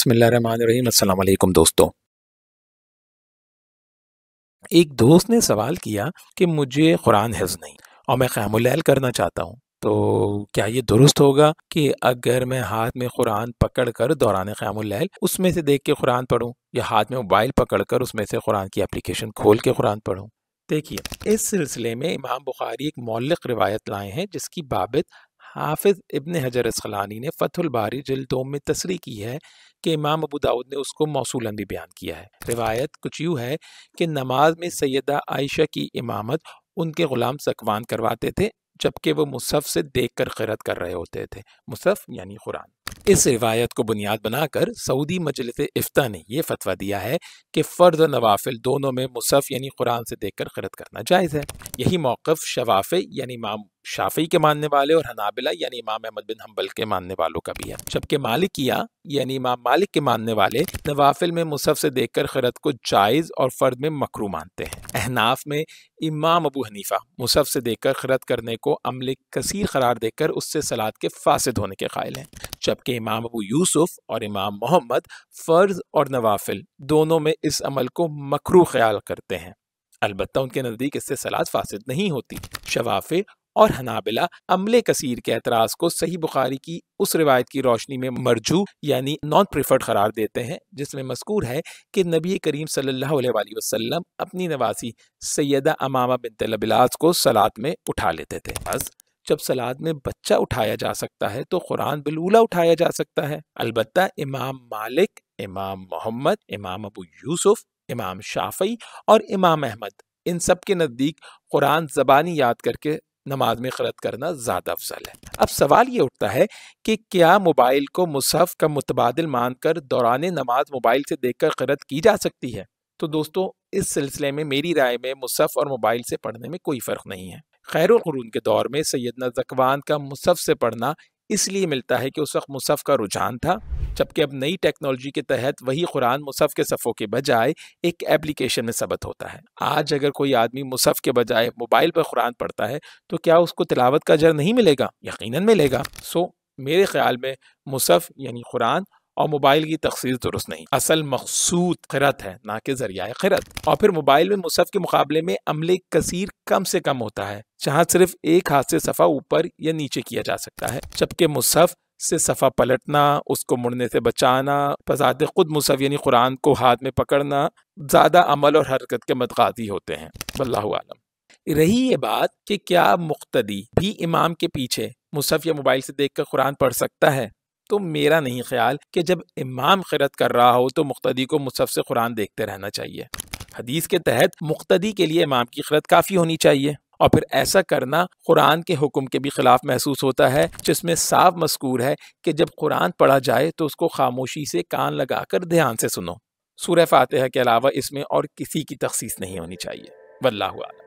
بسم اللہ الرحمن الرحیم۔ السلام علیکم دوستو۔ ایک دوست نے سوال کیا کہ مجھے قرآن حفظ نہیں اور میں قیام اللیل کرنا چاہتا ہوں، تو کیا یہ درست ہوگا کہ اگر میں ہاتھ میں قرآن پکڑ کر دوران قیام اللیل اس میں سے دیکھ کے قرآن پڑھوں یا ہاتھ میں موبائل پکڑ کر اس میں سے قرآن کی اپلیکیشن کھول کے قرآن پڑھوں؟ دیکھیے، اس سلسلے میں امام بخاری ایک معلق روایت لائے ہیں جس کی بابت حافظ ابن حجر اسقلانی نے فتح الباری جلد 2 میں تصریح کی ہے کہ امام ابو داؤد نے اس کو موصولاً بھی بیان کیا ہے۔ روایت کچھ یوں ہے کہ نماز میں سیدہ عائشہ کی امامت ان کے غلام ذکوان کرواتے تھے جبکہ وہ مصحف سے دیکھ کر قرأت کر رہے ہوتے تھے۔ مصحف یعنی قرآن۔ اس روایت کو بنیاد بنا کر سعودی مجلس افتاء نے یہ فتویٰ دیا ہے کہ فرض و نوافل دونوں میں مصحف یعنی قرآن سے دیکھ کر قرأت کرنا جائز ہے۔ یہی موقف شوافی یعنی امام شافعی کے ماننے والے اور حنابلہ یعنی امام احمد بن حنبل کے ماننے والوں کا بھی ہے، جبکہ مالکیہ یعنی امام مالک کے ماننے والے نوافل میں مصحف سے دیکھ کر قرأت کو جائز اور فرض میں مکروہ مانتے ہیں۔ احناف میں امام ابو حنیفہ مصحف سے دیکھ کر قرأت کرنے کو عمل کثیر قرار دے کر اس سے صلاۃ کے فاسد ہونے کے قائل ہیں، جبکہ امام ابو یوسف اور امام محمد فرض اور نوافل دونوں میں اس عمل کو مکروہ خیال کرتے ہیں، البتہ ان کے نزدیک اس سے صلاۃ فاسد نہیں ہوتی۔ شوافی اور حنابلہ عمل کثیر کے اعتراض کو صحیح بخاری کی اس روایت کی روشنی میں مرجو یعنی نان پریفرڈ قرار دیتے ہیں جس میں مذکور ہے کہ نبی کریم صلی اللہ علیہ وآلہ وسلم اپنی نواسی سیدہ امامہ بنت لبلاس کو صلاۃ میں اٹھا لیتے تھے۔ بس جب صلاۃ میں بچہ اٹھایا جا سکتا ہے تو قرآن بالأولیٰ اٹھایا جا سکتا ہے۔ البتہ امام مالک، امام محمد، امام ابو یوسف، امام شافعی اور امام احمد ان سب کے نزدیک قرآن زبانی یاد کر کے نماز میں قرأت کرنا زیادہ افضل ہے۔ اب سوال یہ اٹھتا ہے کہ کیا موبائل کو مصحف کا متبادل مان کر دوران نماز موبائل سے دیکھ کر قرأت کی جا سکتی ہے؟ تو دوستو، اس سلسلے میں میری رائے میں مصحف اور موبائل سے پڑھنے میں کوئی فرق نہیں ہے۔ خیر القرون کے دور میں سیدنا ذکوان کا مصحف سے پڑھنا اس لیے ملتا ہے کہ اس وقت مصحف کا رجحان تھا، جبکہ اب نئی ٹیکنالوجی کے تحت وہی قرآن مصحف کے صفحوں کے بجائے ایک ایپلیکیشن میں ثبت ہوتا ہے۔ آج اگر کوئی آدمی مصحف کے بجائے موبائل پر قرآن پڑھتا ہے تو کیا اس کو تلاوت کا اجر نہیں ملے گا؟ یقیناً ملے گا۔ میرے خیال میں مصحف یعنی قرآن اور موبائل کی تخصیص درست نہیں۔ اصل مقصود قرأت ہے، نہ کہ ذریعہ قرأت۔ اور پھر موبائل میں مصحف کے مقابلے میں عمل کثیر کم سے کم ہوتا ہے، جہاں صرف ایک ہاتھ سے صفحہ اوپر یا نیچے کیا جا سکتا ہے، جبکہ مصحف سے صفحہ پلٹنا، اس کو مڑنے سے بچانا، بذات خود مصحف یعنی قرآن کو ہاتھ میں پکڑنا زیادہ عمل اور حرکت کے متقاضی ہوتے ہیں۔ واللہ اعلم۔ رہی یہ بات کہ کیا مقتدی بھی امام کے پیچھے مصحف یا موبائل سے دیکھ کر قرآن پڑھ سکتا ہے، تو میرا نہیں خیال کہ جب امام قرأت کر رہا ہو تو مقتدی کو مصحف سے قرآن دیکھتے رہنا چاہیے۔ حدیث کے تحت مقتدی کے لیے امام کی قرأت کافی ہونی چاہیے، اور پھر ایسا کرنا قرآن کے حکم کے بھی خلاف محسوس ہوتا ہے جس میں صاف مذکور ہے کہ جب قرآن پڑھا جائے تو اس کو خاموشی سے کان لگا کر دھیان سے سنو۔ سورہ فاتحہ کے علاوہ اس میں اور کسی کی تخصیص نہیں ہونی چاہیے۔ واللہ اعلم۔